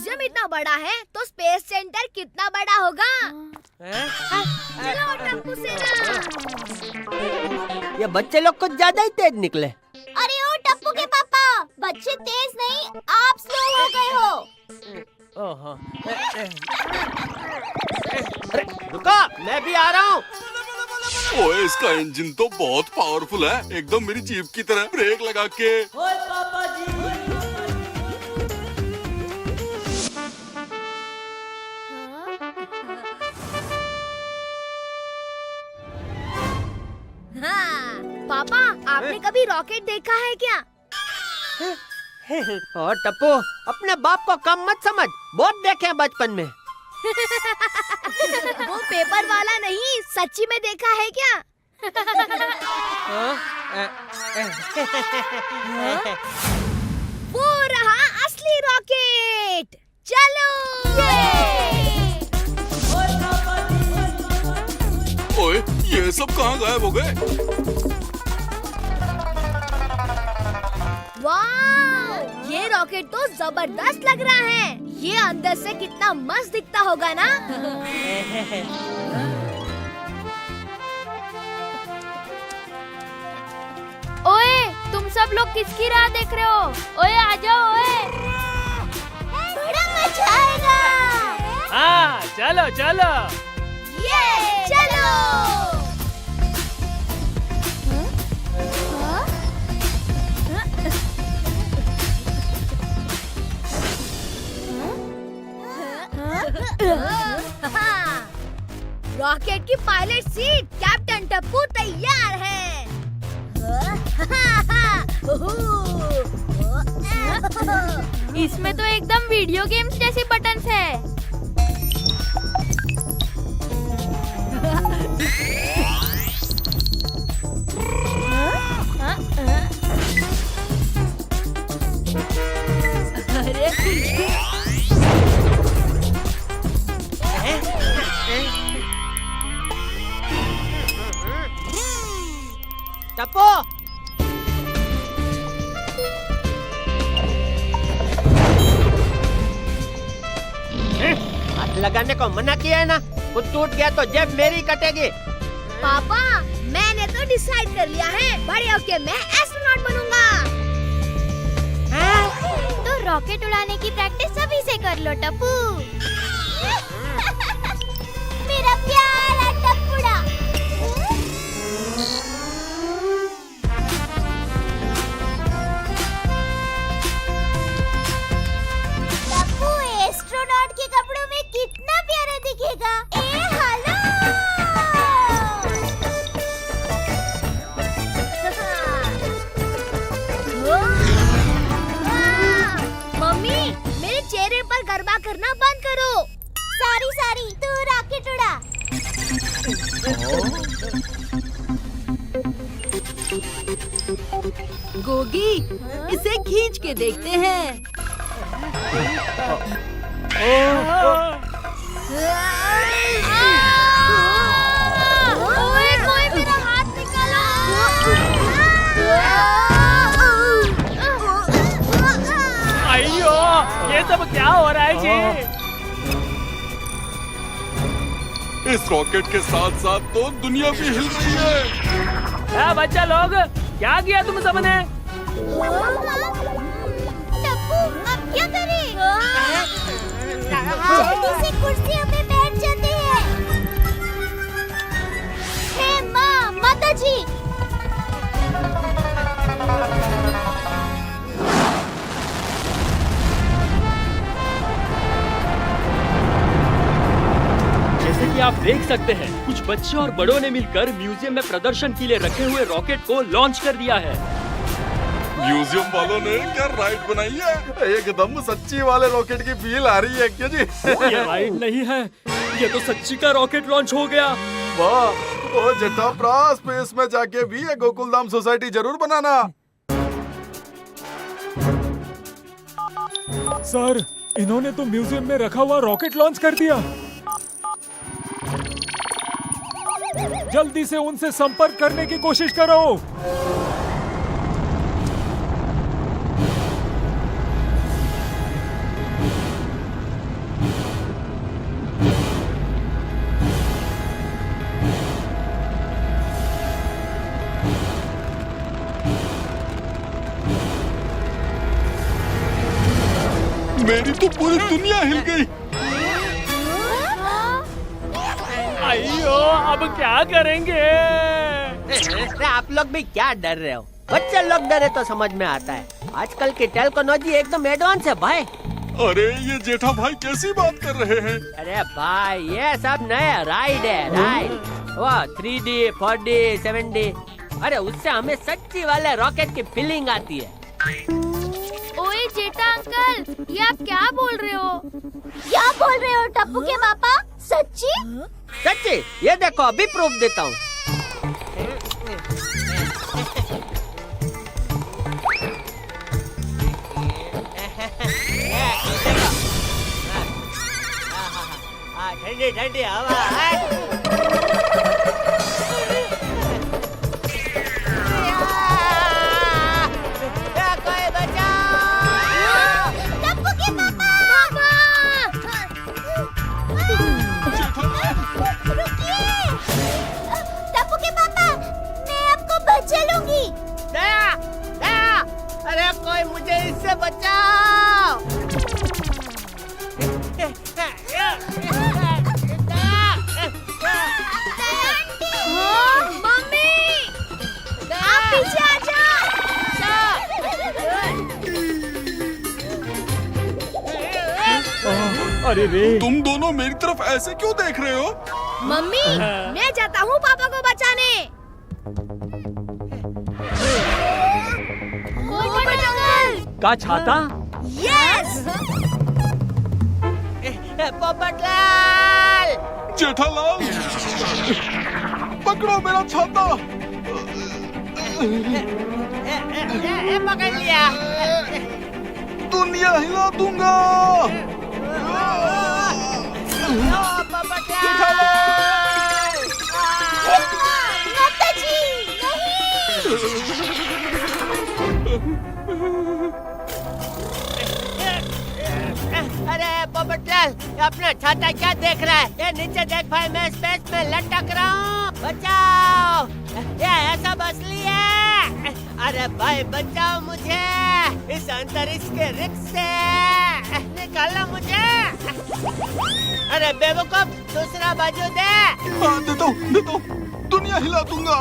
Museum इतना बड़ा है तो स्पेस सेंटर कितना बड़ा होगा? चलो टप्पू सेना। ये बच्चे लोग कुछ ज्यादा ही तेज निकले। अरे ओ टप्पू के पापा, बच्चे तेज नहीं, आप स्लो हो गए हो। ओहो। अरे रुको, मैं भी आ रहा हूँ। ओए इसका इंजन तो बहुत पावरफुल है, एकदम मेरी जीप की तरह। ब्रेक लगा के। ओए पापा जी। हाँ, पापा आपने कभी रॉकेट देखा है क्या? और टप्पू, अपने बाप को कम मत समझ, बहुत देखे हैं बचपन में। वो पेपर वाला नहीं, सच्ची में देखा है क्या? वो रहा असली रॉकेट। चलो। ओए ये सब कहाँ गायब हो गए? वाह, ये रॉकेट तो जबरदस्त लग रहा है। ये अंदर से कितना मस्त दिखता होगा ना? ओए, तुम सब लोग किसकी राह देख रहे हो? ओए आ जाओ ओए। बड़ा मजा आएगा। हाँ चलो चलो। ये चलो। रॉकेट की पायलट सीट कैप्टन टप्पू तैयार है। इसमें तो एकदम वीडियो गेम्स जैसी बटन्स है। टप्पू, हाथ लगाने को मना किया है ना, कुछ टूट गया तो जेब मेरी कटेगी। पापा, मैंने तो डिसाइड कर लिया है, बड़े होके मैं एस्ट्रोनॉट बनूंगा। तो रॉकेट उड़ाने की प्रैक्टिस अभी से कर लो टप्पू। मेरा प्यारा टप्पूड़ा। टप्पू एस्ट्रोनॉट के कपड़ों में कितना प्यारा दिखेगा। ए हेलो। मम्मी, मेरे चेहरे पर गरबा करना बंद करो। सारी तू रॉकेट उड़ा। गोगी, इसे खींच के देखते हैं। ओए, कोई मेरा हाथ निकालो। अयो, ये सब क्या हो रहा है जी? इस रॉकेट के साथ साथ तो दुनिया भी हिल रही है। बच्चा लोग, क्या किया तुम सबने? टप्पू, अब क्या करें? जल्दी से कुर्सियों पे बैठ जाते हैं। हे माँ, माता जी। जैसे कि आप देख सकते हैं, कुछ बच्चे और बड़ों ने मिलकर म्यूजियम में प्रदर्शन के लिए रखे हुए रॉकेट को लॉन्च कर दिया है। म्यूजियम वालों ने क्या राइड बनाई है? एकदम सच्ची वाले रॉकेट की फील आ रही है क्या जी? ये राइड नहीं है, ये तो सच्ची का रॉकेट लॉन्च हो गया। वाह, ओ जटाप्रा, स्पेस में जाके भी ये गोकुलधाम सोसाइटी जरूर बनाना। सर, इन्होंने तो म्यूजियम में रखा हुआ रॉकेट लॉन्च कर दिया। जल्दी से उनसे संपर्क करने की कोशिश करो। मेरी तो पूरी दुनिया हिल गई। अयो अब क्या करेंगे? अरे आप लोग भी क्या डर रहे हो? बच्चे लोग डरे तो समझ में आता है। आजकल की टेक्नोलॉजी एकदम एडवांस है भाई। अरे ये जेठा भाई कैसी बात कर रहे हैं? अरे भाई ये सब नया राइड है, राइड। वो 3D, 4D, 7D। अरे उससे हमें सच्ची वाले रॉकेट की फीलिंग आती है। ओए जेठा अंकल, ये आप क्या बोल रहे हो? क्या बोल रहे हो टप्पू के पापा? सच्ची? सच्ची? ये देखो अभी प्रूफ देता हूँ। ठंडी ठंडी हवा है। कोई बचाओ! टप्पू के पापा! रुकिए! टप्पू के पापा, मैं आपको बचा लूंगी। दया! दया! अरे कोई मुझे इससे बचाओ! मम्मी, आप पीछे आ जाओ। अरे रे, तुम दोनों मेरी तरफ ऐसे क्यों देख रहे हो? मम्मी, मैं जाता हूँ पापा को बचाने। पोपट अंकल! का छाता? यस! पोपटलाल! जेठालाल पकड़ो मेरा छाता। पकड़ लिया। दुनिया हिला दूंगा। पोपटलाल! माताजी, नहीं! अरे पोपटलाल, अपना छाता क्या देख रहा है? ये नीचे देख भाई, मैं स्पेस में लटक रहा हूँ। बचाओ! ये ऐसा असली है। अरे भाई बचाओ मुझे इस अंतरिक्ष के रिक्स से, निकालो मुझे। अरे बेवकूफ, दूसरा बाजू दे। हाँ, देता हूँ, दुनिया हिला दूंगा।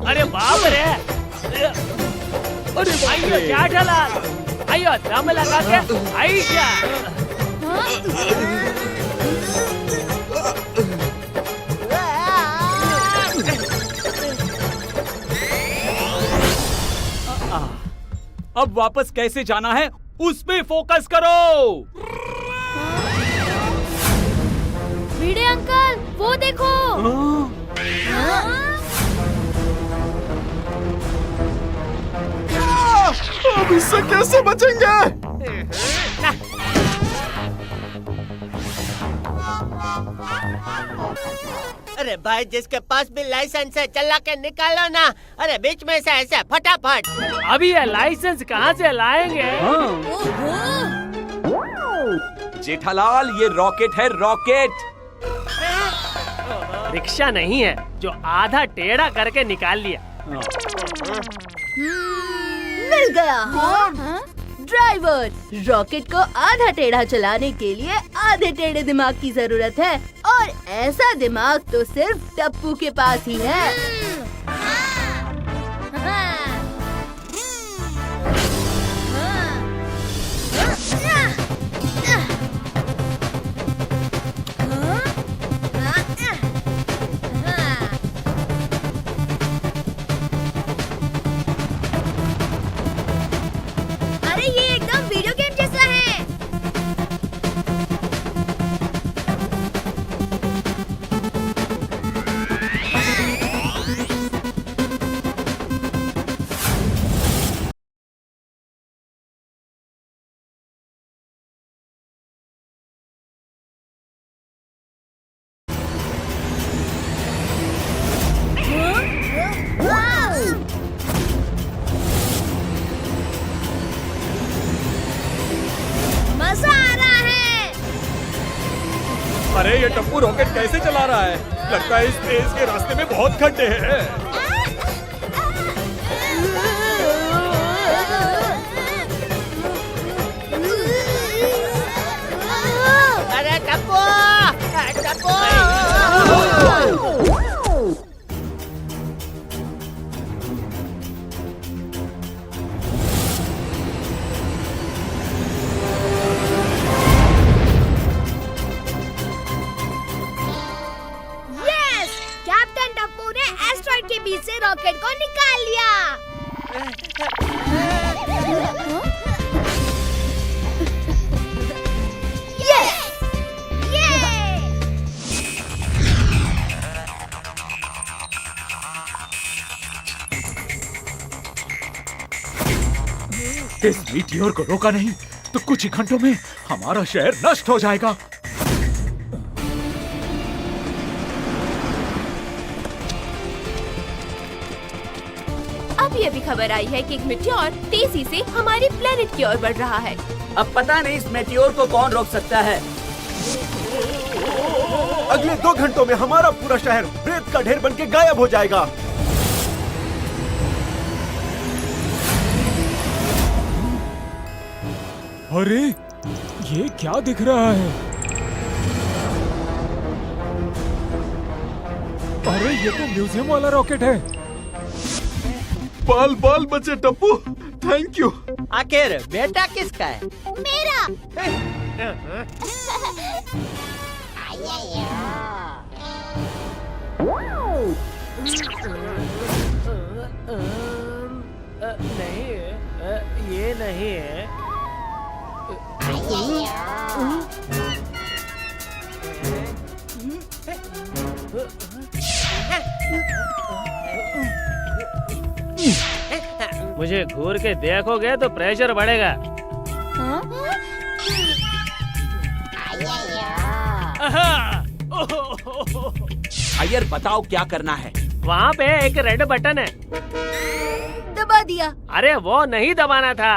अरे बाप रे! अरे आइयो क्या ढला? आइयो दम लगा के आइया! अब वापस कैसे जाना है उस पे फोकस करो। भिड़े अंकल, वो देखो। अब इससे कैसे बचेंगे? अरे भाई जिसके पास भी लाइसेंस है चला के निकालो ना। अरे बीच में से ऐसे फटाफट। अभी ये लाइसेंस कहाँ से लाएंगे? जेठालाल ये रॉकेट है, रॉकेट। रिक्शा नहीं है जो आधा टेढ़ा करके निकाल लिया। मिल गया। ड्राइवर, रॉकेट को आधा टेढ़ा चलाने के लिए आधे टेढ़े दिमाग की जरूरत है, और ऐसा दिमाग तो सिर्फ टप्पू के पास ही है। अरे ये एकदम वीडियो गेम जैसा है। मजा आ रहा है। अरे ये टप्पू रॉकेट कैसे चला रहा है? लगता है इस स्पेस के रास्ते में बहुत खड्डे हैं। यस, कैप्टन टप्पू ने एस्ट्रॉइड के बीच से रॉकेट को निकाल लिया। यस, ये इस मीटियोर को रोका नहीं तो कुछ ही घंटों में हमारा शहर नष्ट हो जाएगा। अभी अभी खबर आई है कि एक मीटियोर तेजी से हमारे प्लेनेट की ओर बढ़ रहा है। अब पता नहीं इस मेटियोर को कौन रोक सकता है। अगले 2 घंटों में हमारा पूरा शहर रेत का ढेर बन के गायब हो जाएगा। अरे ये क्या दिख रहा है? अरे ये तो म्यूजियम वाला रॉकेट है। बाल बाल बचे टप्पू, थैंक यू। आखिर बेटा किसका है? मेरा। नहीं, ये नहीं है। मुझे घूर के देखोगे तो प्रेशर बढ़ेगा। अय्यर बताओ क्या करना है। वहाँ पे एक रेड बटन है। दबा दिया। अरे वो नहीं दबाना था।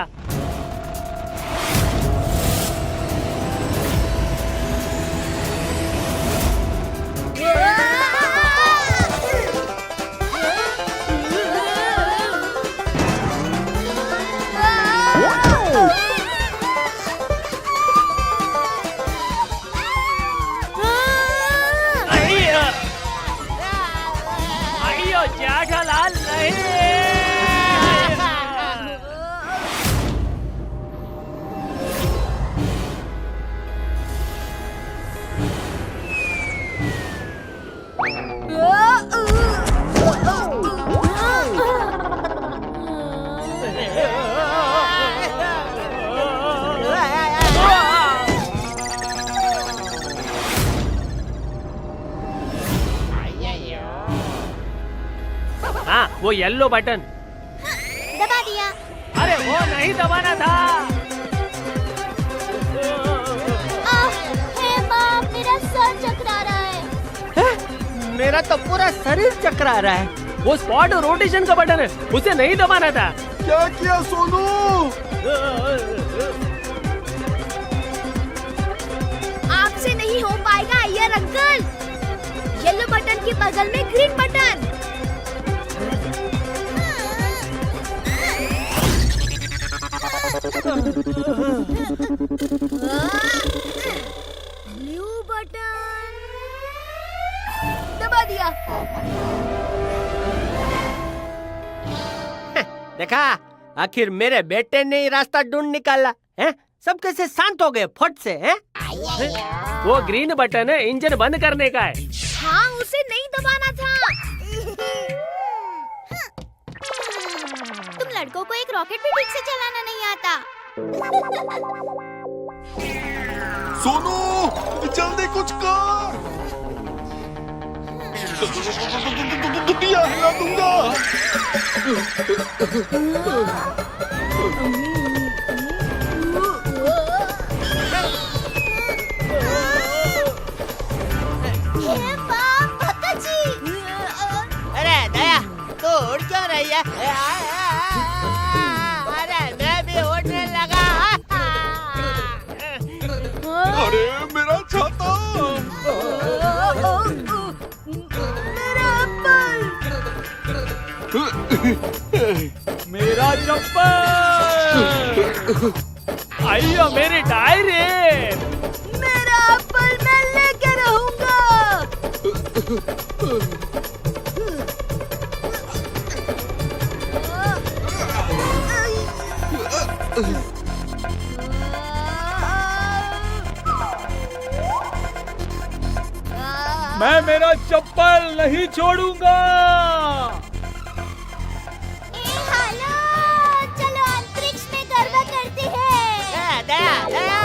अयो जेठालाल नहीं। हाँ, वो येलो बटन दबा दिया। अरे वो नहीं दबाना था। हे बाप, मेरा सर चकरा रहा है। मेरा तो पूरा शरीर चकरा रहा है। वो स्पॉट रोटेशन का बटन है, उसे नहीं दबाना था। क्या किया सोनू? आपसे नहीं हो पाएगा अय्यर अंकल। येलो बटन के बगल में ग्रीन बटन। ब्लू बटन दबा दिया। देखा, आखिर मेरे बेटे ने ही रास्ता ढूंढ निकाला है। सब कैसे शांत हो गए फट से हैं? वो ग्रीन बटन है, इंजन बंद करने का है। हाँ, उसे नहीं दबाना था। तुम लड़कों को एक रॉकेट भी ठीक से चलाना नहीं आता। सोनू जल्दी कुछ कर। दुनिया हिला दूंगा। हे बाप, भक्काजी। अरे दया, तू उड़ क्यों रही है? अरे मैं भी उड़ने लगा। अरे मेरा छाता। मेरा चप्पल। आइयो मेरी डायरी। मेरा एप्पल मैं लेके रहूंगा। मैं मेरा चप्पल नहीं छोड़ूंगा। हेलो, चलो अंतरिक्ष में गरबा करते हैं। दया दया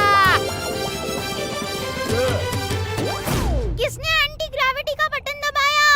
किसने एंटी ग्रेविटी का बटन दबाया?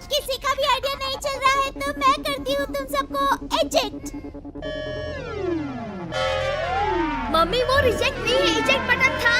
किसी का भी आइडिया नहीं चल रहा है तो मैं करती हूँ तुम सबको एजेक्ट। मम्मी वो रिजेक्ट नहीं है, इजेक्ट बटन था।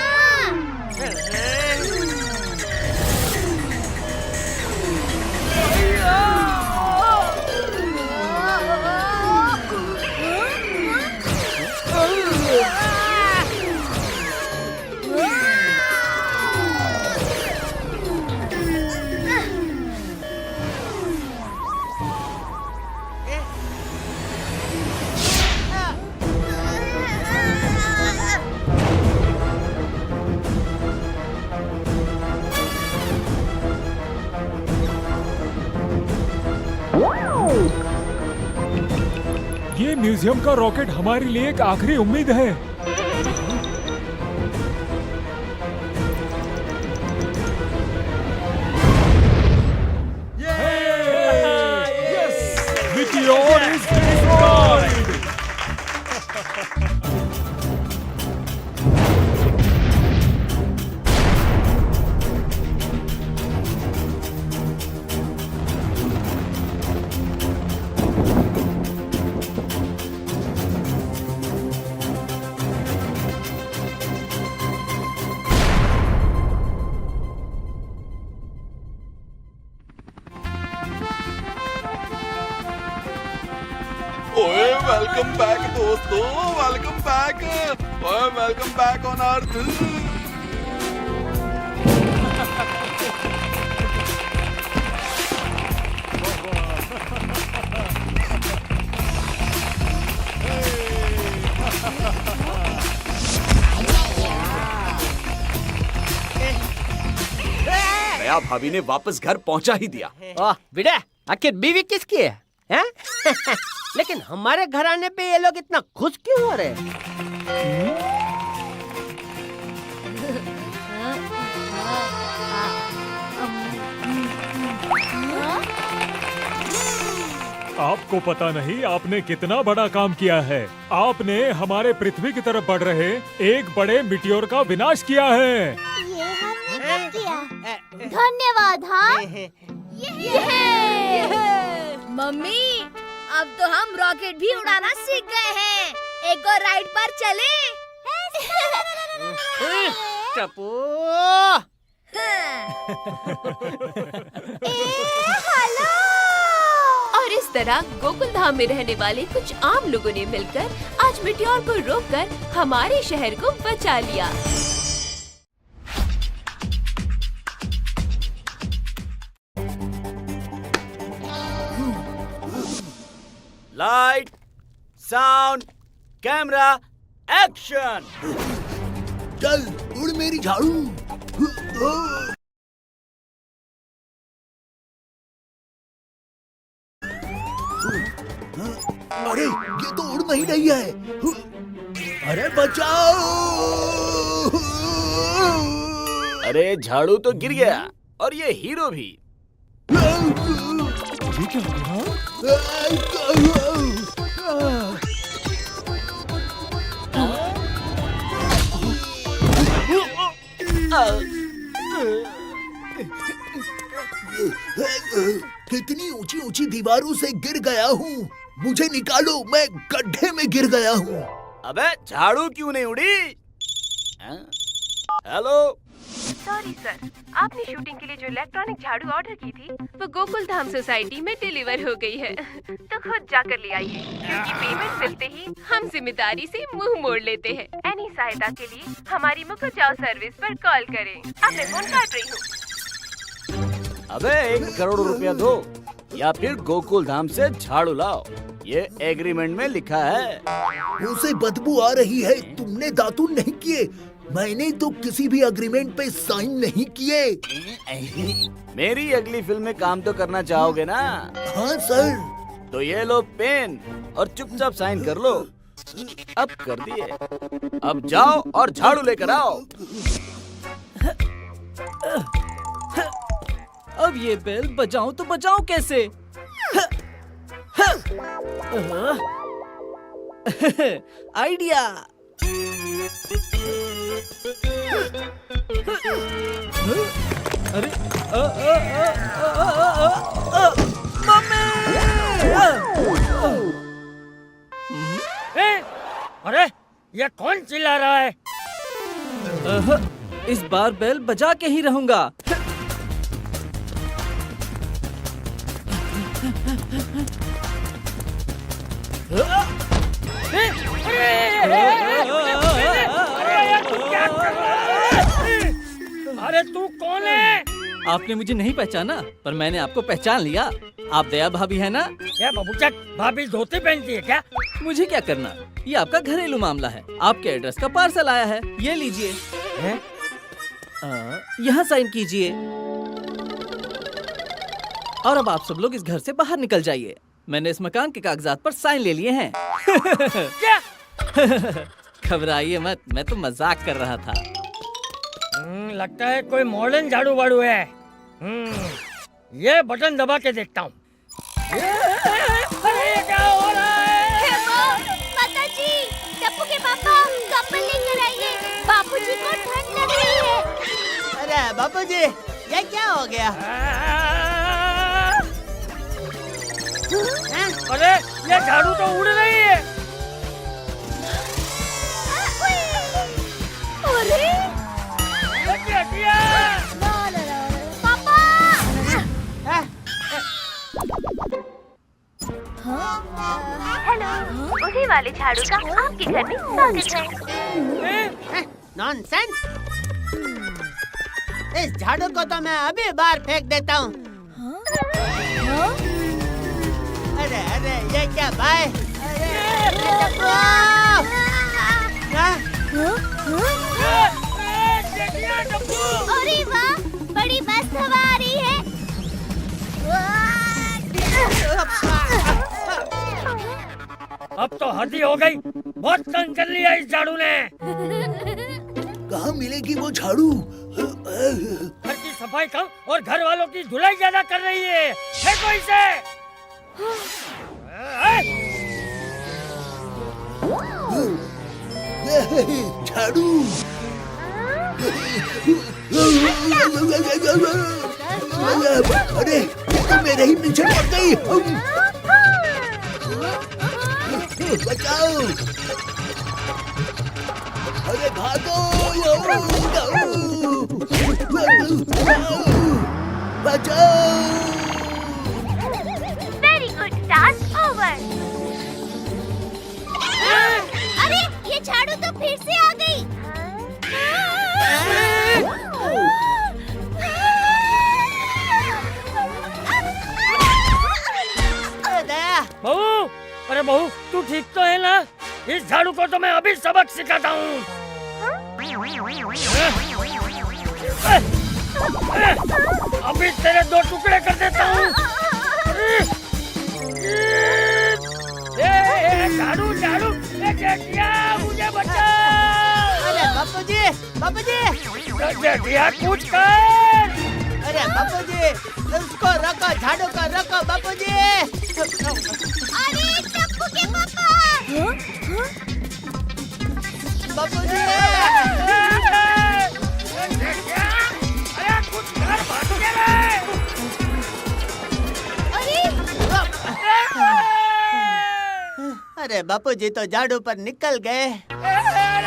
ये म्यूजियम का रॉकेट हमारे लिए एक आखिरी उम्मीद है। Meteor is destroyed. ओए वेलकम बैक दोस्तों, वेलकम बैक। ओए वेलकम बैक ऑन अर्थ। दया भाभी ने वापस घर पहुंचा ही दिया। ओह बेटा, आखिर बीवी किसकी है, हैं? लेकिन हमारे घर आने पे ये लोग इतना खुश क्यों हो रहे हैं? आपको पता नहीं आपने कितना बड़ा काम किया है। आपने हमारे पृथ्वी की तरफ बढ़ रहे एक बड़े मिटियोर का विनाश किया है। ये हमने कब किया? धन्यवाद। हाँ मम्मी अब तो हम रॉकेट भी उड़ाना सीख गए हैं। एक और राइड पर चले। टप्पू, हेलो। और इस तरह गोकुल धाम में रहने वाले कुछ आम लोगों ने मिलकर आज मिटियोर को रोककर हमारे शहर को बचा लिया। Light, sound, camera, action. चल उड़ मेरी झाड़ू। अरे ये तो उड़ नहीं रही है। अरे बचाओ। अरे झाड़ू तो गिर गया और ये हीरो भी। ये क्या हो गया? कितनी ऊंची ऊंची दीवारों से गिर गया हूँ। मुझे निकालो, मैं गड्ढे में गिर गया हूँ। अबे झाड़ू क्यों नहीं उड़ी? हेलो। सॉरी सर, आपने शूटिंग के लिए जो इलेक्ट्रॉनिक झाड़ू ऑर्डर की थी वो गोकुल धाम सोसाइटी में डिलीवर हो गई है, तो खुद जाकर ले आइए, क्योंकि पेमेंट मिलते ही हम जिम्मेदारी से मुंह मोड़ लेते हैं। एनी सहायता के लिए हमारी मुकुचाओ सर्विस पर कॉल करें। अब मैं फोन काट रही हूँ। अबे 1 करोड़ रुपया दो या फिर गोकुल धाम से झाड़ू लाओ, ये एग्रीमेंट में लिखा है। उसे बदबू आ रही है, तुमने दातुन नहीं किए। मैंने तो किसी भी एग्रीमेंट पे साइन नहीं किए। मेरी अगली फिल्म में काम तो करना चाहोगे ना? हाँ सर। तो ये लो पेन और चुपचाप साइन कर लो। अब कर दिए, अब जाओ और झाड़ू लेकर आओ। अब ये बेल बजाऊं तो बजाऊं कैसे? आइडिया। अरे अरे ये कौन चिल्ला रहा है? इस बार बेल बजा के ही रहूंगा। अरे तू कौन है? आपने मुझे नहीं पहचाना, पर मैंने आपको पहचान लिया। आप दया भाभी है ना? क्या बबूचक, भाभी धोती पहनती है क्या? मुझे क्या करना, ये आपका घरेलू मामला है। आपके एड्रेस का पार्सल आया है, ये लीजिए। यहाँ साइन कीजिए और अब आप सब लोग इस घर से बाहर निकल जाइए। मैंने इस मकान के कागजात पर साइन ले लिए हैं। क्या? घबराइए मत, मैं तो मजाक कर रहा था। लगता है कोई मॉडर्न झाड़ू वाड़ू है। ये बटन दबा के देखता हूँ। अरे क्या हो रहा है? माता जी, टप्पू के पापा कंबल लेकर आइए, बापूजी को ठंड लग रही है। अरे बापूजी, ये क्या हो गया? अरे ये झाड़ू तो उड़ रही है। अरे पापा! हेलो, उसी वाले झाड़ू का आपके घर में स्वागत है। नॉनसेंस! इस झाड़ू को तो मैं अभी बाहर फेंक देता हूँ। अरे अरे ये क्या भाई? अरे वाह, बड़ी मस्त हवा आ रही है। अब तो हद ही हो गई, बहुत तंग कर लिया इस झाड़ू ने। कहाँ मिलेगी वो झाड़ू? घर की सफाई कम और घर वालों की धुलाई ज्यादा कर रही है। फेंको इसे। झाड़ू। अरे तो मेरे ही पीछे पड़ गई। बचाओ! अरे भागो! बचाओ! Very good, task over. अरे ये झाड़ू तो फिर से आ गई। बहू, अरे बहू, तू ठीक तो है ना? इस झाड़ू को तो मैं अभी सबक सिखाता हूँ। अभी तेरे 2 टुकड़े कर देता हूँ। झाड़ू झाड़ू, मुझे बचाओ। अरे बापूजी, जेठिया कुछ कर। अरे बापूजी, उसको रखो, झाड़ू को रखो बापूजी। अरे टप्पू के पापा! बापूजी! अरे कुछ कर, भाग के रहे। बापूजी तो झाड़ू पर निकल गए।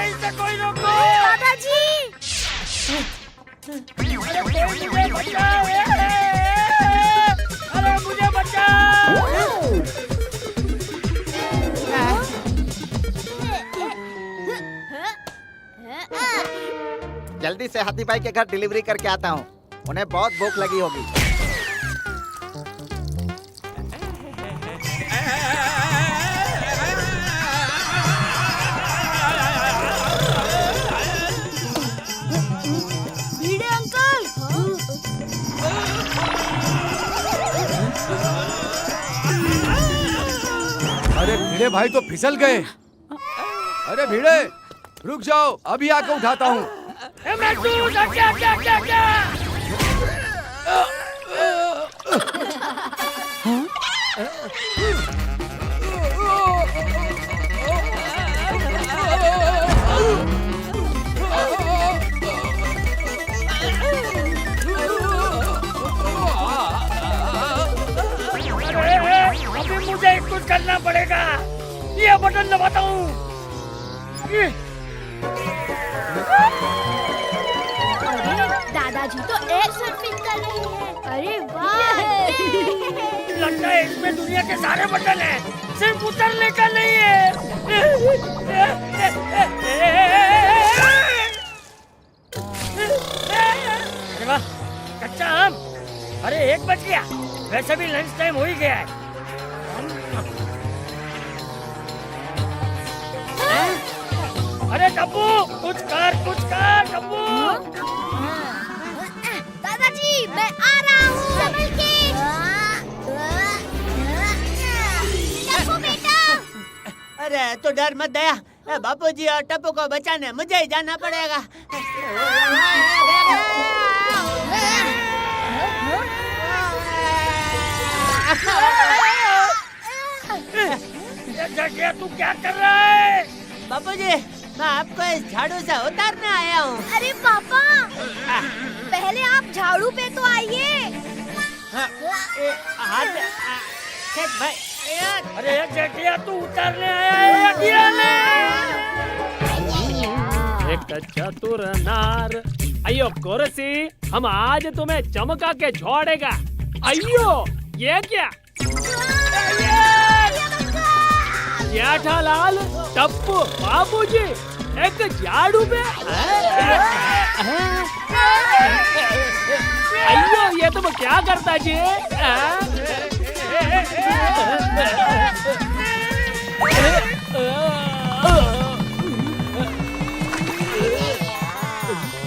इसे कोई रोको। दादाजी मुझे बचाओ। अरे मुझे बचाओ। जल्दी से हाथी भाई के घर डिलीवरी करके आता हूँ, उन्हें बहुत भूख लगी होगी। भिड़े अंकल। अरे भिड़े भाई तो फिसल गए। अरे भिड़े रुक जाओ, अभी आके उठाता हूँ। अभी मुझे कुछ करना पड़ेगा। ये बटन दबाता हूँ। दादाजी तो एयर सर्फिंग कर रहे हैं। अरे वाह। लगता है इसमें दुनिया के सारे बटन हैं, सिर्फ उतरने का नहीं है। अरे वाह, कच्चा आम। अरे 1 बज गया, वैसे भी लंच टाइम हो ही गया है। अरे टप्पू, कुछ कर टप्पू। दादाजी मैं आ रहा हूँ। संभल के। टप्पू बेटा। अरे तो डर मत दया, बापूजी और टप्पू को बचाने मुझे ही जाना पड़ेगा। तू क्या कर रहा है? बापूजी मैं आपको इस झाड़ू से उतारने आया हूँ। अरे पापा पहले आप झाड़ू पे तो आइए। अरे जटिया तू उतारने आया है या गिराने? एक चतुर नार। अयो कोरसी, हम आज तुम्हें चमका के छोड़ेगा। अयो ये क्या? जेठालाल, टप्पू, बाबूजी एक झाड़ू पे। अयो ये तुम क्या करता जी?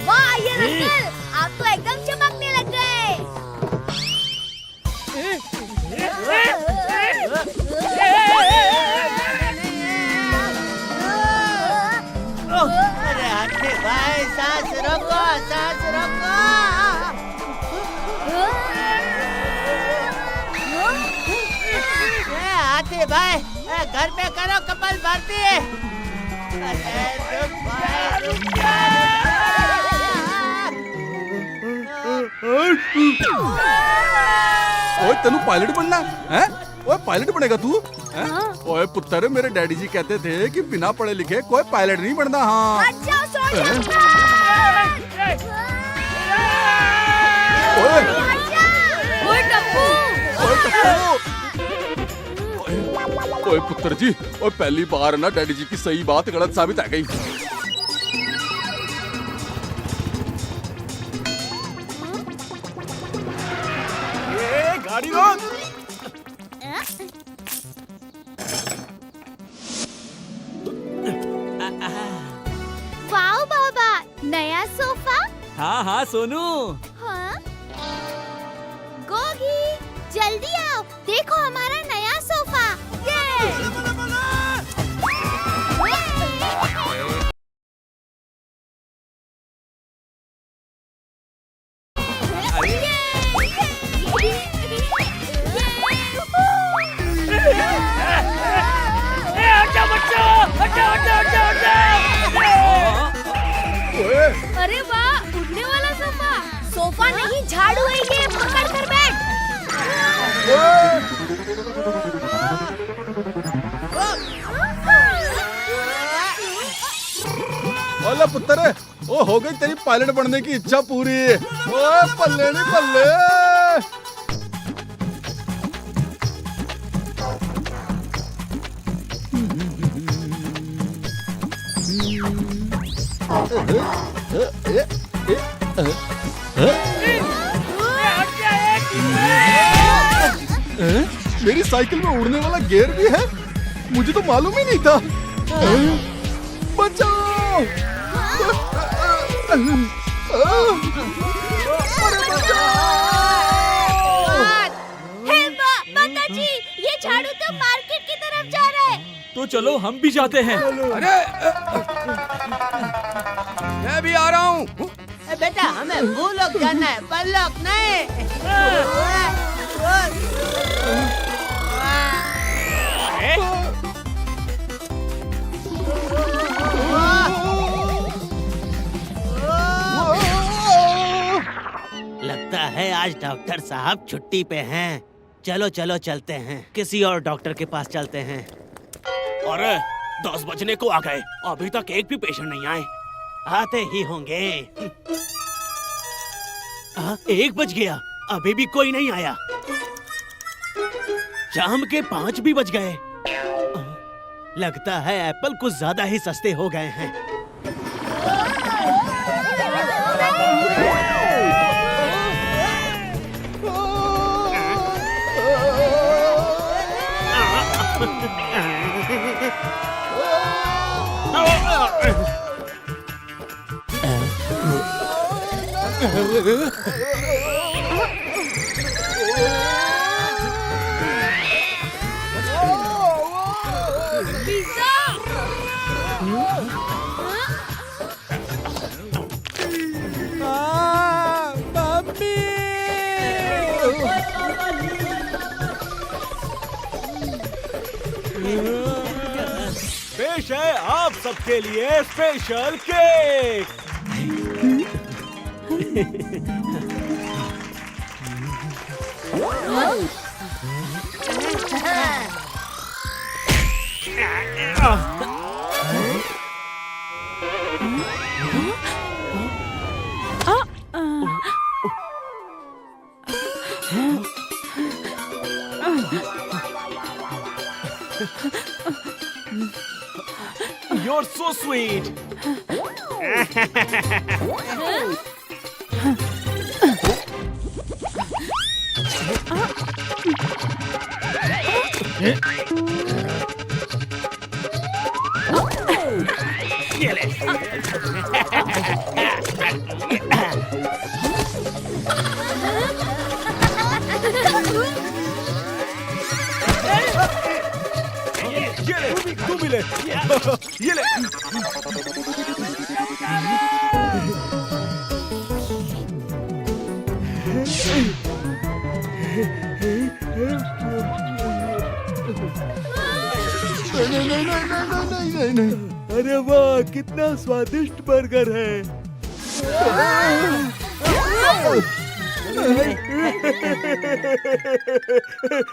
वाह ये अंकल, आप तो एकदम चमकने लग गए। अरे हाथी भाई सांस रोको, सांस रोको। हाथी भाई घर पे करो कपाल भारती। अरे रुक भाई रुक जा। ओए तेनू पायलट बनना है? ओए पायलट बनेगा तू? ओए पुत्र, मेरे डैडी जी कहते थे कि बिना पढ़े लिखे कोई पायलट नहीं बनता। हाँ ओए पुत्र जी, ओए पहली बार ना डैडी जी की सही बात गलत साबित आ गई। गाड़ी रोक। वाओ बाबा, नया सोफा। हाँ हाँ सोनू। हाँ? गोगी जल्दी आओ, देखो हमारा नया सोफा। अरे वाह, उड़ने वाला सोफा। सोफा नहीं, झाड़ू है ये, पकड़ कर बैठ। ओले पुत्र, ओ हो गई तेरी पायलट बनने की इच्छा पूरी। ओए पल्ले नहीं पल्ले। मेरी साइकिल में उड़ने वाला गियर भी है, मुझे तो मालूम ही नहीं था। बचाओ! माताजी, ये झाड़ू तो मार्केट की तरफ जा रहा है। तो चलो हम भी जाते हैं। अरे मैं भी आ रहा हूँ। बेटा हमें भूलोक जाना है, परलोक नहीं। लगता है आज डॉक्टर साहब छुट्टी पे हैं। चलो चलो चलते हैं, किसी और डॉक्टर के पास चलते हैं। अरे 10 बजने को आ गए, अभी तक एक भी पेशेंट नहीं आए। आते ही होंगे। 1 बज गया, अभी भी कोई नहीं आया। शाम के 5 भी बज गए। लगता है एप्पल कुछ ज्यादा ही सस्ते हो गए हैं। पेश है आप सबके लिए special cake. You're so sweet. तू भी ले। ये ले। नहीं। अरे वाह, कितना स्वादिष्ट बर्गर है।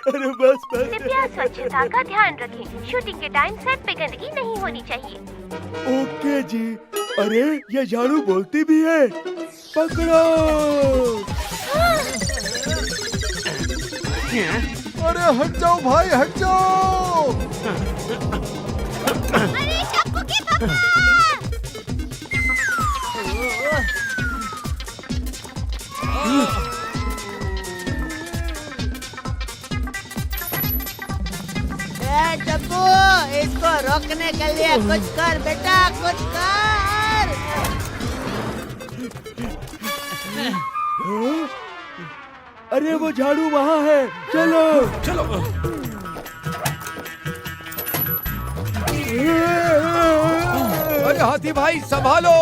अरे बस। कृपया स्वच्छता का ध्यान रखें। शूटिंग के टाइम सेट पे गंदगी नहीं होनी चाहिए। ओके जी। अरे ये झाड़ू बोलती भी है। पकड़ो। अरे हट जाओ भाई, हट जाओ। अरे टप्पू के पापा! टप्पू, इसको रोकने के लिए कुछ कर बेटा, कुछ कर। अरे वो झाड़ू वहाँ है, चलो चलो। अरे हाथी भाई संभालो।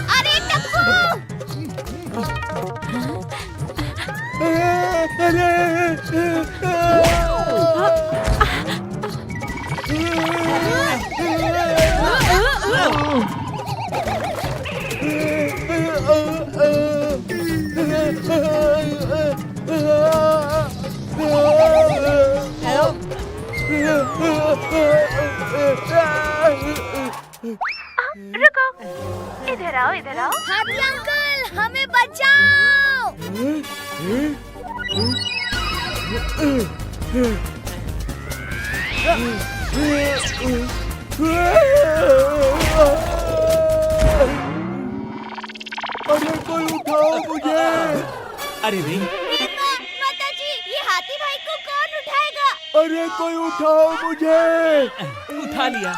अरे टप्पू! इधर आओ। हाथी अंकल, हमें बचाओ। अरे कोई उठाओ मुझे। अरे नहीं, माताजी, ये हाथी भाई को कौन उठाएगा? अरे कोई उठाओ मुझे। उठा लिया।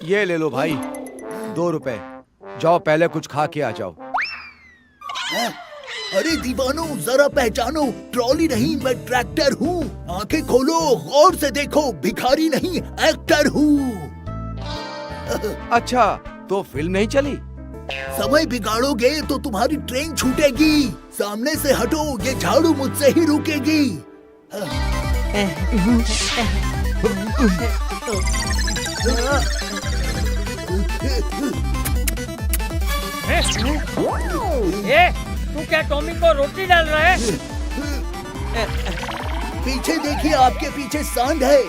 ये ले लो भाई, 2 रुपए। जाओ पहले कुछ खा के आ जाओ। अरे दीवानो, जरा पहचानो, ट्रॉली नहीं मैं ट्रैक्टर हूँ। आंखें खोलो, गौर से देखो, भिखारी नहीं एक्टर हूँ। अच्छा, तो फिल्म नहीं चली? समय बिगाड़ोगे तो तुम्हारी ट्रेन छूटेगी। सामने से हटो, ये झाड़ू मुझसे ही रुकेगी। तू क्या टॉमी को रोटी डाल रहा है? पीछे देखिए, आपके पीछे सांड है।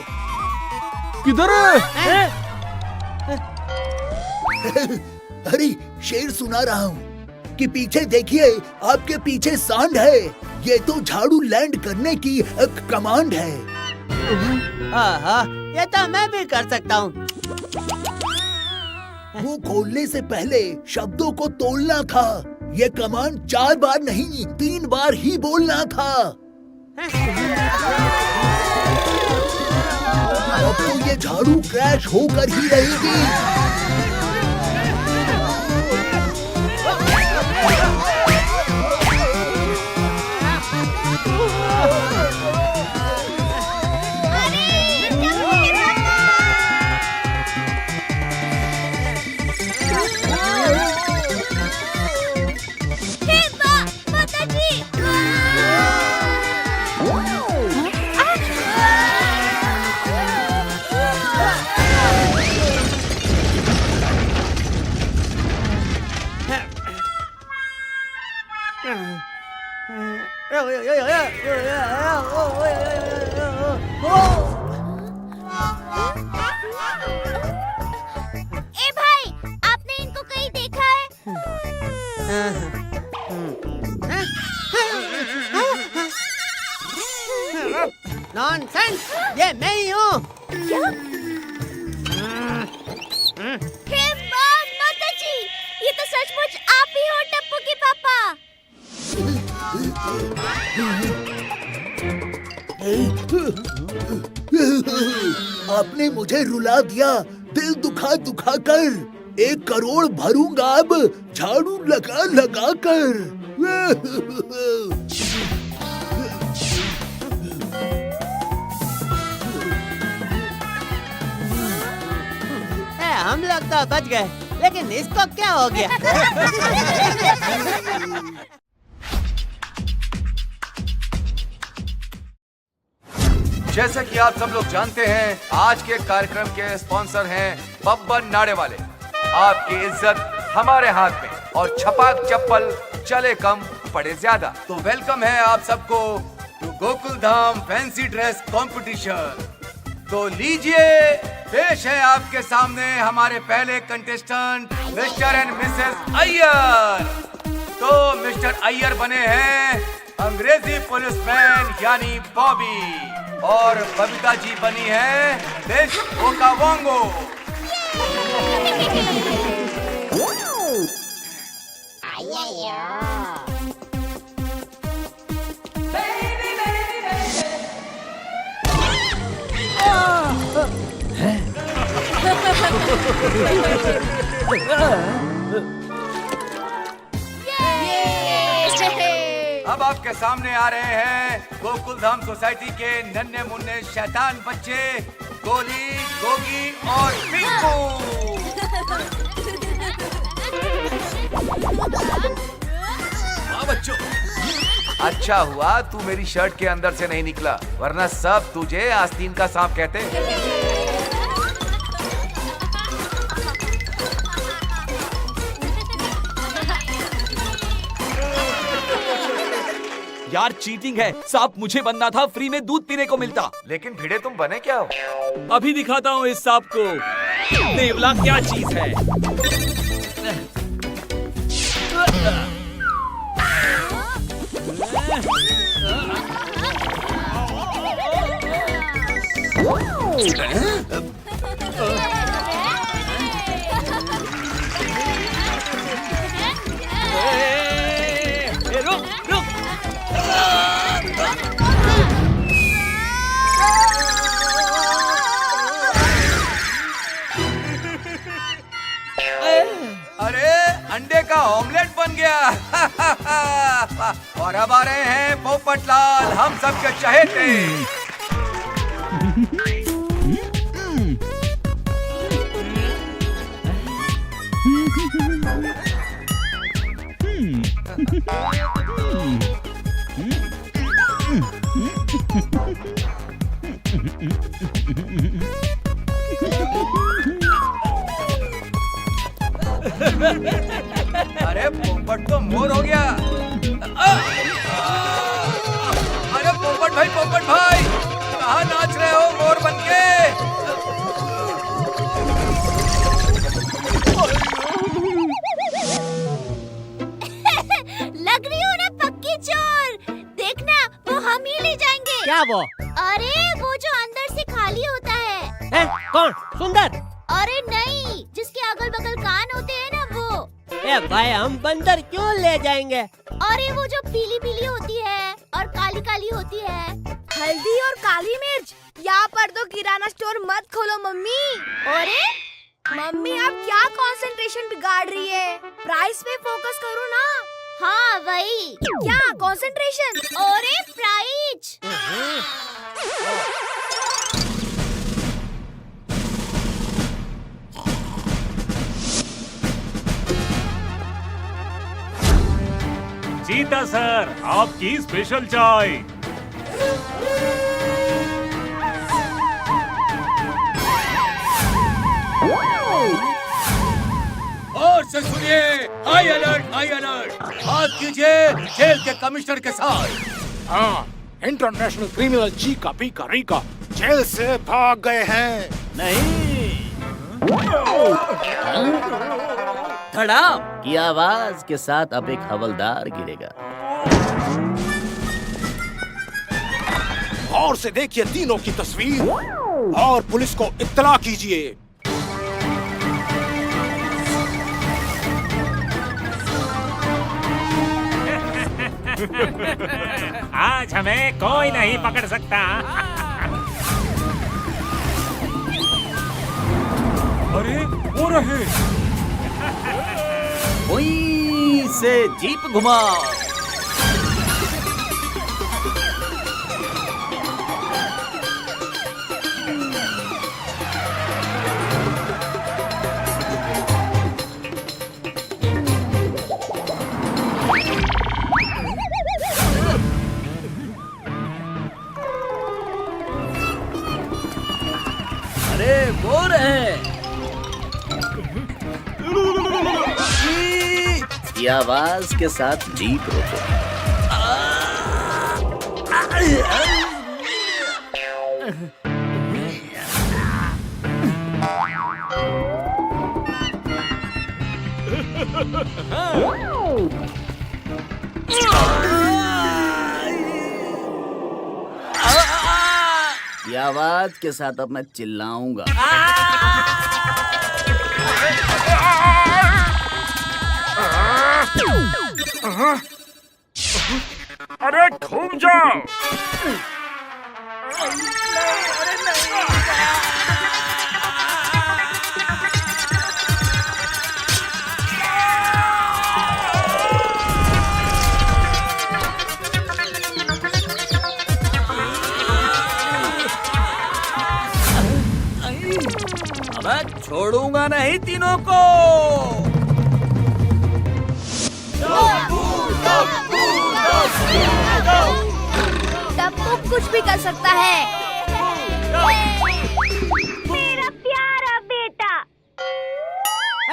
किधर है? अरे शेर सुना रहा हूँ कि पीछे देखिए, आपके पीछे सांड है। ये तो झाड़ू लैंड करने की एक कमांड है। हाँ, ये तो मैं भी कर सकता हूँ। मुंह खोलने से पहले शब्दों को तोड़ना था। ये कमांड 4 बार नहीं, 3 बार ही बोलना था। अब तो ये झाड़ू क्रैश होकर ही रहेगी। ए भाई, आपने इनको कहीं देखा है? नॉनसेंस, ये मैं ही हूँ। माताजी, ये तो सचमुच आप ही हो टप्पू के पापा। आपने मुझे रुला दिया, दिल दुखा दुखा कर। 1 करोड़ भरूंगा अब, झाड़ू लगा लगा कर। हम लोग तो बच गए, लेकिन इसको क्या हो गया? जैसा कि आप सब लोग जानते हैं, आज के कार्यक्रम के स्पॉन्सर हैं बब्बन नाड़े वाले। आपकी इज्जत हमारे हाथ में और छपाक चप्पल चले कम पड़े ज्यादा। तो वेलकम है आप सबको to Gokul Dham fancy dress competition. तो लीजिए, पेश है आपके सामने हमारे पहले contestant Mr and Mrs Iyer. तो मिस्टर अय्यर बने हैं अंग्रेजी पुलिसमैन यानी बॉबी, और बबीता जी बनी है मिस ओकावोंगो। अब आपके सामने आ रहे हैं गोकुल धाम सोसाइटी के नन्हे मुन्ने शैतान बच्चे गोली, गोगी और पिंकू। हाँ बच्चों, अच्छा हुआ तू मेरी शर्ट के अंदर से नहीं निकला, वरना सब तुझे आस्तीन का सांप कहते। यार चीटिंग है। सांप मुझे बनना था, फ्री में दूध पीने को मिलता। लेकिन भिड़े तुम बने क्या हो? अभी दिखाता हूँ इस सांप को नेवला क्या चीज है। रुक रुक। अरे अंडे का ऑमलेट बन गया। और अब आ रहे हैं पोपटलाल, हम सबके चहेते। अरे पोपट तो मोर हो गया। अरे पोपट भाई कहाँ नाच रहे हो मोर बनके? लग रही हो ना पक्की चोर। देखना वो हम ही ले जाएंगे। क्या वो? अरे वो जो अंदर से खाली होता है। कौन? सुंदर? अरे नहीं, जिसके अगल बगल कान होते हैं ना वो। ए भाई, हम बंदर क्यों ले जाएंगे? अरे वो जो पीली पीली होती है और काली काली होती है। हल्दी और काली मिर्च। यहाँ पर तो किराना स्टोर मत खोलो मम्मी। अरे मम्मी आप क्या कंसंट्रेशन बिगाड़ रही है? प्राइस पे फोकस करो ना। हाँ वही। क्या कंसंट्रेशन? अरे प्राइस। चीता सर, आपकी स्पेशल चाय। और से सुनिए, हाई अलर्ट हाई अलर्ट। बात कीजिए जेल के कमिश्नर के साथ। हाँ, इंटरनेशनल क्रिमिनल चीका पीका रीका जेल से भाग गए हैं। नहीं। धड़ाम की आवाज के साथ अब एक हवलदार गिरेगा। और से देखिए तीनों की तस्वीर और पुलिस को इत्तला कीजिए। आज हमें कोई नहीं पकड़ सकता। अरे वो रहे। वहीं से जीप घुमाओ। अरे वो रहे। की आवाज के साथ जीप रोको। की आवाज के साथ अब मैं चिल्लाऊंगा। अरे घूम जाओ। अब छोड़ूंगा नहीं तीनों को। टप्पू कुछ भी कर सकता है। मेरा प्यारा बेटा।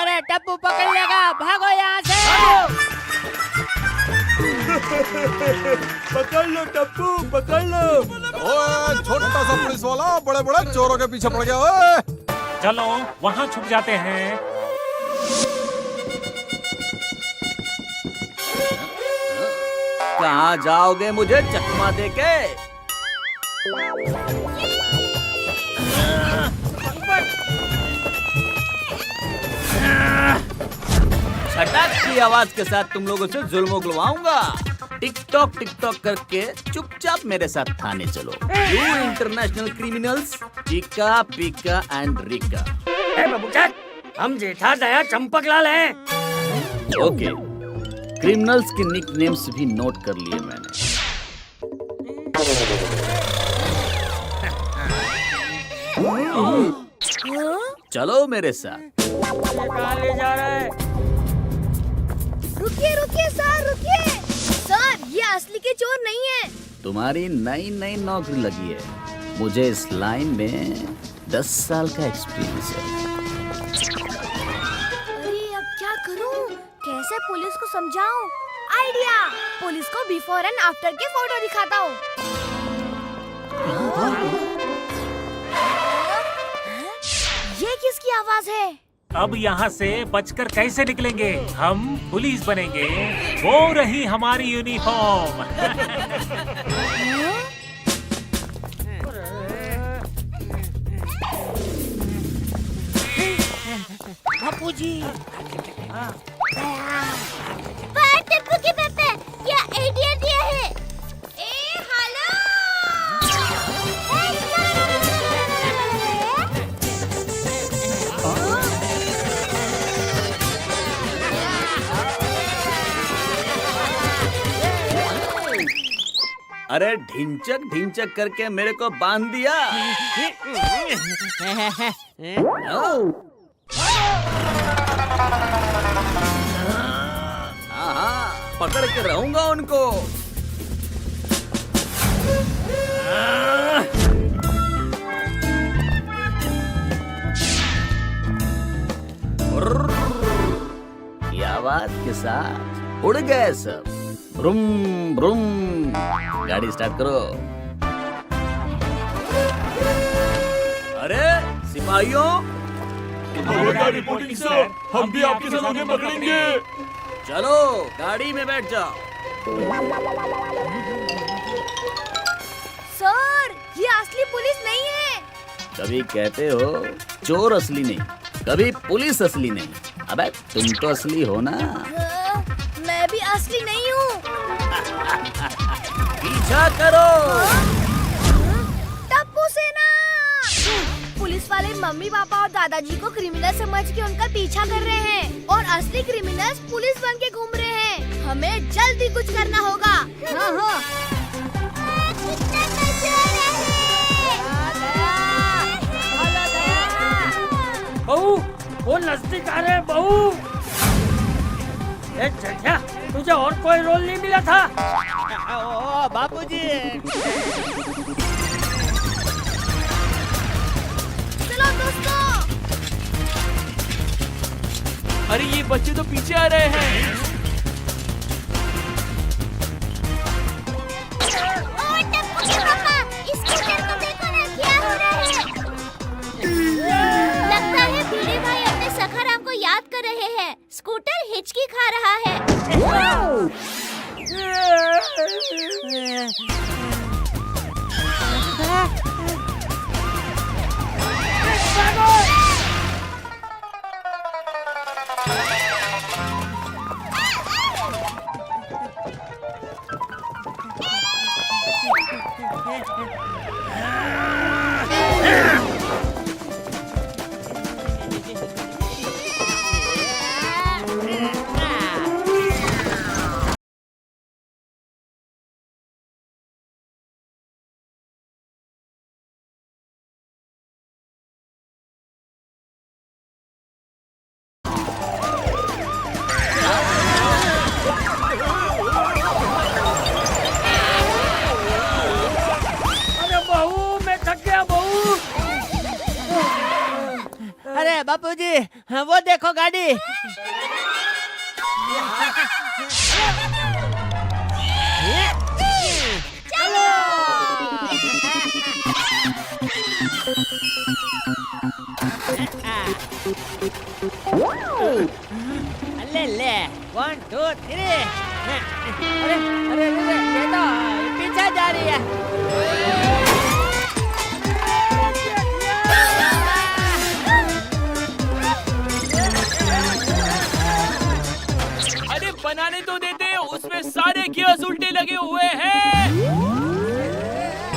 अरे टप्पू पकड़ लेगा, भागो यहाँ से। पकड़ लो टप्पू, पकड़ लो। ओए छोटा सा पुलिस वाला बड़े बड़े चोरों के पीछे पड़ गया। ओए चलो वहाँ छुप जाते हैं। कहाँ जाओगे मुझे चकमा देके? छटाक की आवाज के साथ तुम लोगों से जुल्म उगलवाऊंगा। टिकटॉक टिकटॉक करके चुपचाप मेरे साथ थाने चलो। You international criminals chika pika and rika. हम जेठा दया चंपकलाल हैं। ओके, क्रिमिनल्स के निक नेम्स भी नोट कर लिए मैंने। चलो मेरे साथ। कहाँ ले जा रहा है? रुकिए रुकिए सर, रुकिए सर, ये असली के चोर नहीं है। तुम्हारी नई नई नौकरी लगी है, मुझे इस लाइन में 10 साल का एक्सपीरियंस है। अरे अब क्या करूं? कैसे पुलिस को समझाऊं? आइडिया, पुलिस को बिफोर एंड आफ्टर के फोटो दिखाता हूँ। ये किसकी आवाज है? अब यहाँ से बचकर कैसे निकलेंगे? हम पुलिस बनेंगे, वो रही हमारी यूनिफॉर्म। बापूजी, टिप्पू की पेपे, ये इडियट ये है। ए हेलो, अरे ढिंचक ढिंचक करके मेरे को बांध दिया। हाँ, पकड़ के रहूंगा उनको। ये आवाज के साथ उड़ गए सब। ब्रूम ब्रूम, गाड़ी स्टार्ट करो। अरे सिपाहियों, रिपोर्टिंग सर, हम भी आपके साथ उन्हें पकड़ेंगे। चलो गाड़ी में बैठ जाओ। सर, ये असली पुलिस नहीं है। कभी कहते हो चोर असली नहीं, कभी पुलिस असली नहीं। अबे तुम तो असली हो ना। मैं भी असली नहीं हूँ। पीछा करो। टप्पू सेना। पुलिस वाले मम्मी पापा और दादाजी को क्रिमिनल समझ के उनका पीछा कर रहे हैं और असली क्रिमिनल्स पुलिस बन के घूम रहे हैं। हमें जल्दी कुछ करना होगा। हाँ हाँ। बहू, वो नजदीक आ रहे हैं बहू। जेठा, तुझे और कोई रोल नहीं मिला था? ओ बापूजी, चलो दोस्तों। अरे ये बच्चे तो पीछे आ रहे हैं। लगता है भीड़े भाई अपने सखाराम को याद कर रहे हैं। स्कूटर हिचकी खा रहा है। अरे बापूजी, वो देखो गाड़ी। ले ले 1 2 3 अरे अरे अरे ये तो पीछे जा रही है। अरे बनाने तो देते, उसमें सारे गियर्स उल्टे लगे हुए हैं।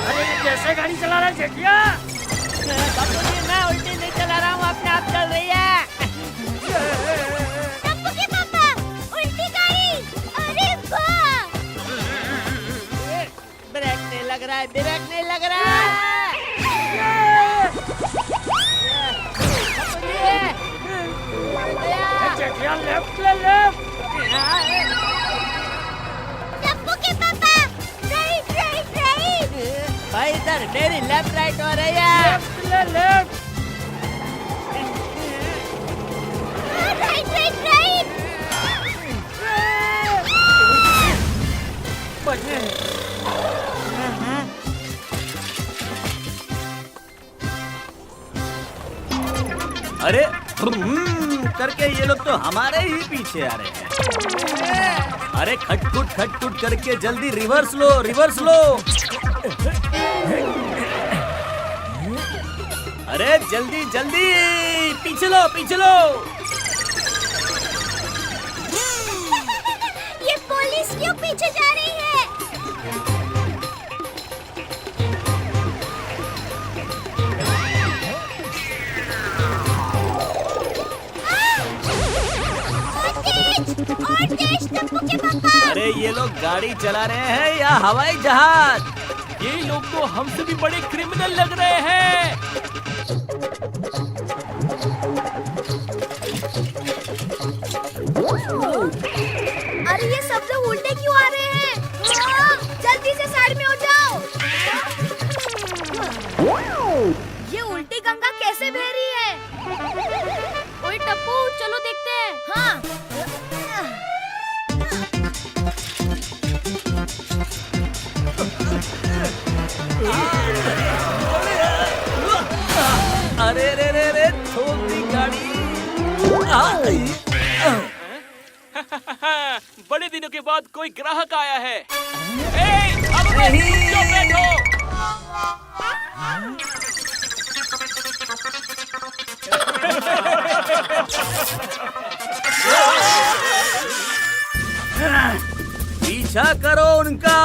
अरे कैसे गाड़ी चला रहा है जेठिया? बापूजी मैं उल्टी नहीं चला रहा हूँ, अपने आप चल रही है। टप्पू के पापा उल्टी गाड़ी, अरे वाह! ब्रेक नहीं लग रहा है, ब्रेक नहीं लग रहा है। जेठिया लेफ्ट ले लेफ्ट। टप्पू के पापा राइट राइट राइट। भाई इधर मेरी लेफ्ट राइट हो रही है। लेफ्ट ले लेफ्ट। Right right right. अरे करके ये लोग तो हमारे ही पीछे आ रहे हैं। अरे खटखुट करके जल्दी रिवर्स लो, रिवर्स लो। अरे जल्दी जल्दी पीछे लो, पीछे लो। ये पुलिस क्यों पीछे जा रही है? और तेज टप्पू के पापा। अरे ये लोग गाड़ी चला रहे हैं या हवाई जहाज? ये लोग तो हमसे भी बड़े क्रिमिनल लग रहे हैं। अरे ये सब लोग उल्टे क्यों आ रहे हैं? जल्दी से साइड में हो जाओ। ये उल्टी गंगा कैसे बह रही है? ओए टप्पू चलो देखते हैं। हाँ। अरे रे रे रे ठोक दी गाड़ी। बड़े दिनों के बाद कोई ग्राहक आया है। अब चुप बैठो। पीछा करो उनका।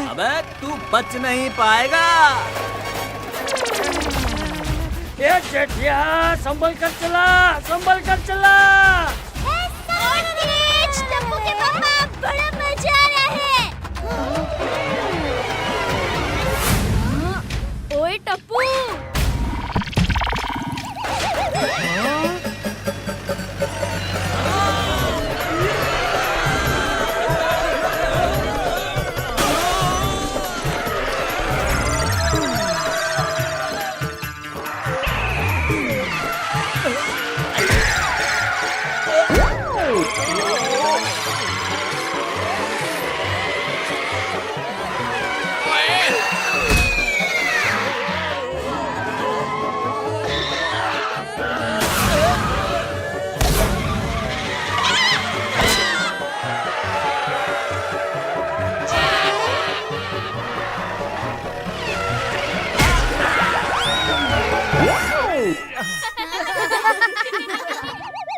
अबे तू बच नहीं पाएगा। ये जेठिया संभल कर चला, संभल कर चला। और तेज टप्पू के पापा, बड़ा मजा आ रहा है। ओए टप्पू।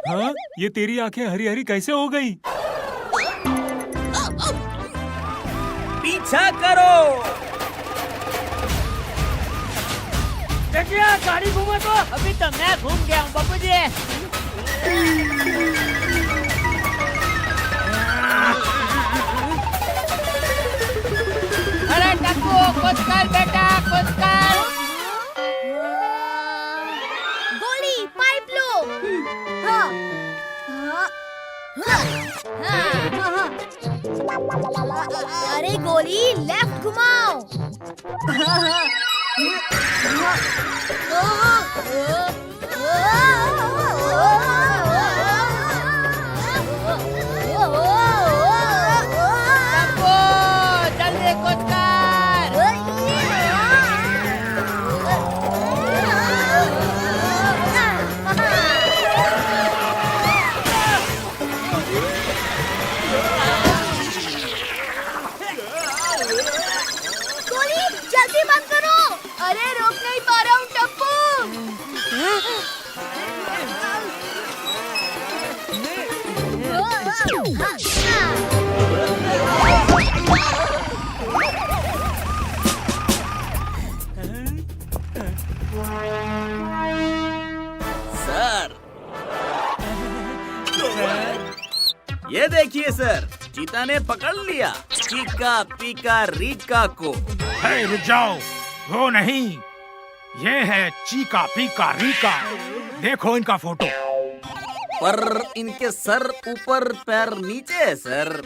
हाँ, ये तेरी आंखें हरी हरी कैसे हो गई? पीछा करो। देखिए गाड़ी घूमा तो। अभी तो मैं घूम गया हूँ बापूजी। अरे टप्पू कुछ कर बेटा, कुछ कर। गोली पाइप लो। हाँ। हाँ। हाँ। हाँ। अरे गोली लेफ्ट घुमाओ। टप्पू, जल्दी कुछ कर। गोली जल्दी बंद करो। अरे रोक नहीं पा रहा हूँ टप्पू। सर, ये देखिए सर, चीता ने पकड़ लिया चीका पीका रीका को। हे, रुक जाओ, वो नहीं, ये है चीका पीका रीका। देखो इनका फोटो। पर इनके सर ऊपर पैर नीचे है सर।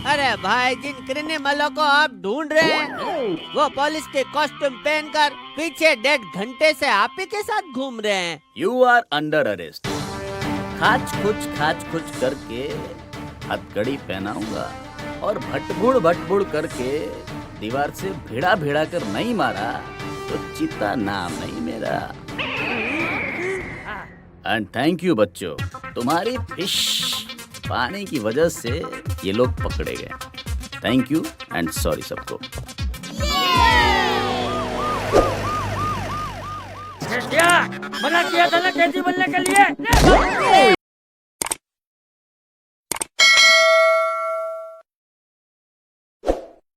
अरे भाई, जिन क्रिमिनलों को आप ढूंढ रहे हैं वो पुलिस के कॉस्ट्यूम पहनकर पीछे 1.5 घंटे से आप ही के साथ घूम रहे हैं। You are under arrest. खाच खुच करके हथकड़ी पहनाऊंगा और भटबुड़ करके दीवार से भिड़ा भिड़ा कर नहीं मारा तो चीता नाम नहीं मेरा। एंड थैंक यू बच्चों, तुम्हारी फिश पाने की वजह से ये लोग पकड़े गए। थैंक यू एंड सॉरी सबको। क्या मना किया था ना कैदी बनने के लिए?